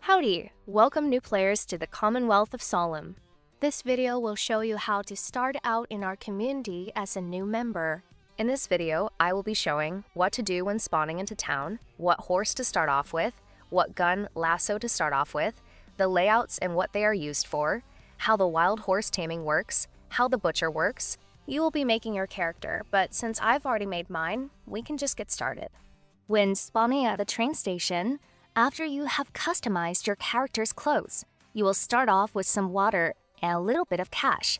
Howdy! Welcome new players to the Commonwealth of Solemn. This video will show you how to start out in our community as a new member. In this video, I will be showing what to do when spawning into town, what horse to start off with, what gun lasso to start off with, the layouts and what they are used for, how the wild horse taming works, how the butcher works. You will be making your character, but since I've already made mine, we can just get started. When spawning at the train station, after you have customized your character's clothes, you will start off with some water and a little bit of cash.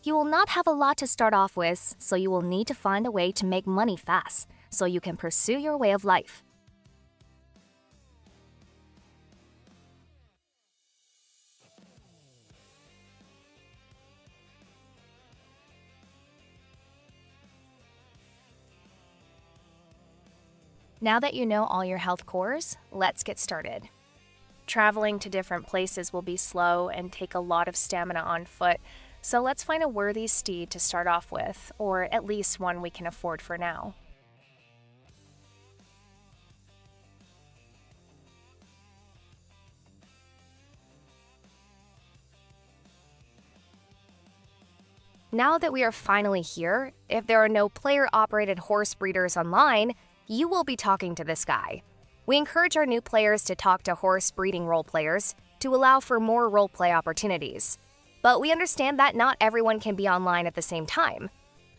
You will not have a lot to start off with, so you will need to find a way to make money fast, so you can pursue your way of life. Now that you know all your health cores, let's get started. Traveling to different places will be slow and take a lot of stamina on foot, so let's find a worthy steed to start off with, or at least one we can afford for now. Now that we are finally here, if there are no player-operated horse breeders online, you will be talking to this guy. We encourage our new players to talk to horse breeding role players to allow for more roleplay opportunities. But we understand that not everyone can be online at the same time.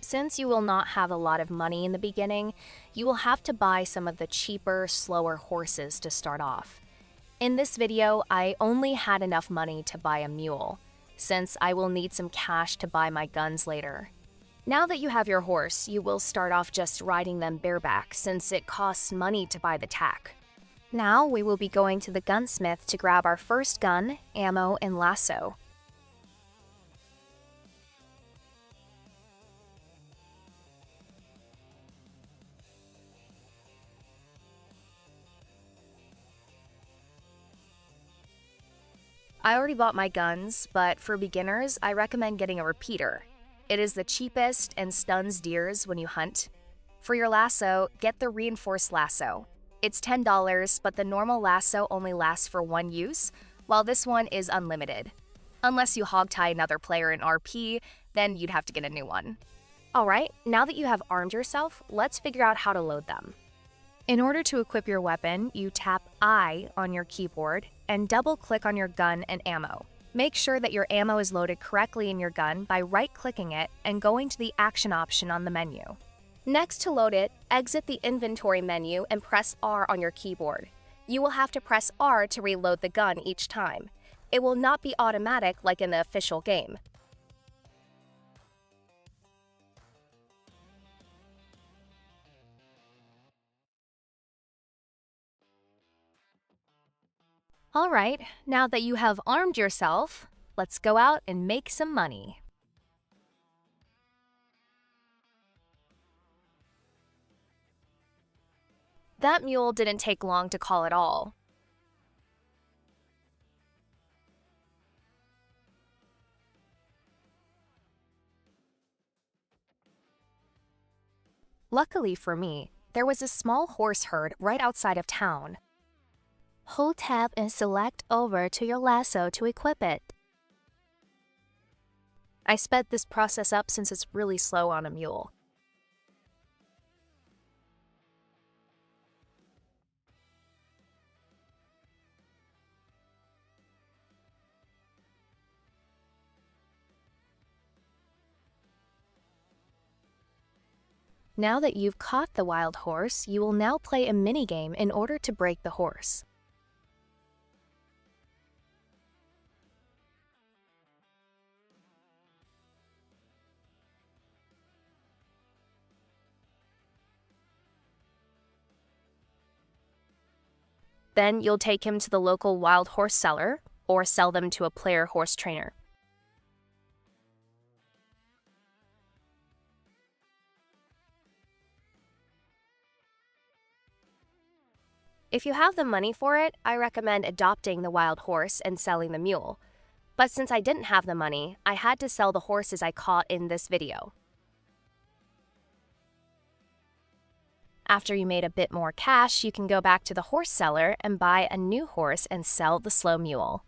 Since you will not have a lot of money in the beginning, you will have to buy some of the cheaper, slower horses to start off. In this video, I only had enough money to buy a mule, since I will need some cash to buy my guns later. Now that you have your horse, you will start off just riding them bareback since it costs money to buy the tack. Now we will be going to the gunsmith to grab our first gun, ammo, and lasso. I already bought my guns, but for beginners, I recommend getting a repeater. It is the cheapest and stuns deers when you hunt. For your lasso, get the reinforced lasso. It's $10, but the normal lasso only lasts for one use, while this one is unlimited. Unless you hogtie another player in RP, then you'd have to get a new one. Alright, now that you have armed yourself, let's figure out how to load them. In order to equip your weapon, you tap I on your keyboard and double-click on your gun and ammo. Make sure that your ammo is loaded correctly in your gun by right-clicking it and going to the action option on the menu. Next, to load it, exit the inventory menu and press R on your keyboard. You will have to press R to reload the gun each time. It will not be automatic like in the official game. Alright, now that you have armed yourself, let's go out and make some money. That mule didn't take long to call at all. Luckily for me, there was a small horse herd right outside of town. Hold tab and select over to your lasso to equip it. I sped this process up since it's really slow on a mule. Now that you've caught the wild horse, you will now play a minigame in order to break the horse. Then you'll take him to the local wild horse seller, or sell them to a player horse trainer. If you have the money for it, I recommend adopting the wild horse and selling the mule. But since I didn't have the money, I had to sell the horses I caught in this video. After you made a bit more cash, you can go back to the horse seller and buy a new horse and sell the slow mule.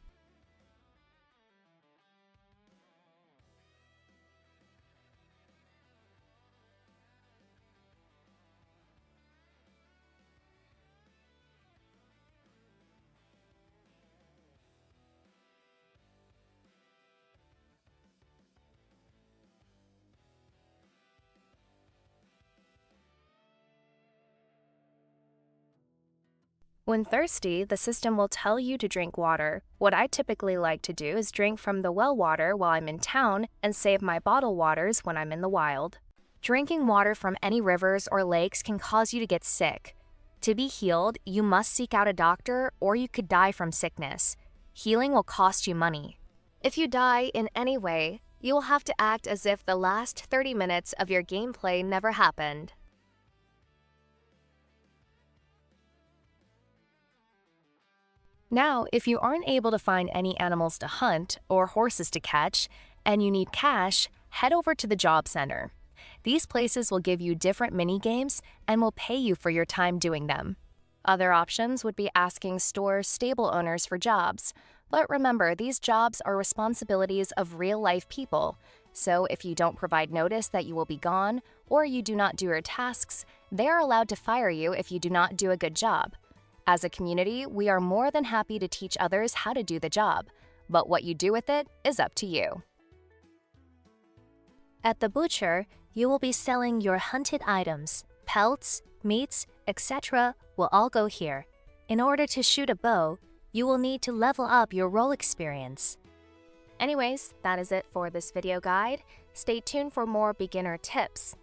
When thirsty, the system will tell you to drink water. What I typically like to do is drink from the well water while I'm in town and save my bottled waters when I'm in the wild. Drinking water from any rivers or lakes can cause you to get sick. To be healed, you must seek out a doctor or you could die from sickness. Healing will cost you money. If you die in any way, you will have to act as if the last 30 minutes of your gameplay never happened. Now, if you aren't able to find any animals to hunt or horses to catch, and you need cash, head over to the job center. These places will give you different mini-games and will pay you for your time doing them. Other options would be asking store stable owners for jobs. But remember, these jobs are responsibilities of real-life people. So if you don't provide notice that you will be gone, or you do not do your tasks, they are allowed to fire you if you do not do a good job. As a community, we are more than happy to teach others how to do the job, but what you do with it is up to you. At the butcher, you will be selling your hunted items. Pelts, meats, etc. will all go here. In order to shoot a bow, you will need to level up your role experience. Anyways, that is it for this video guide. Stay tuned for more beginner tips.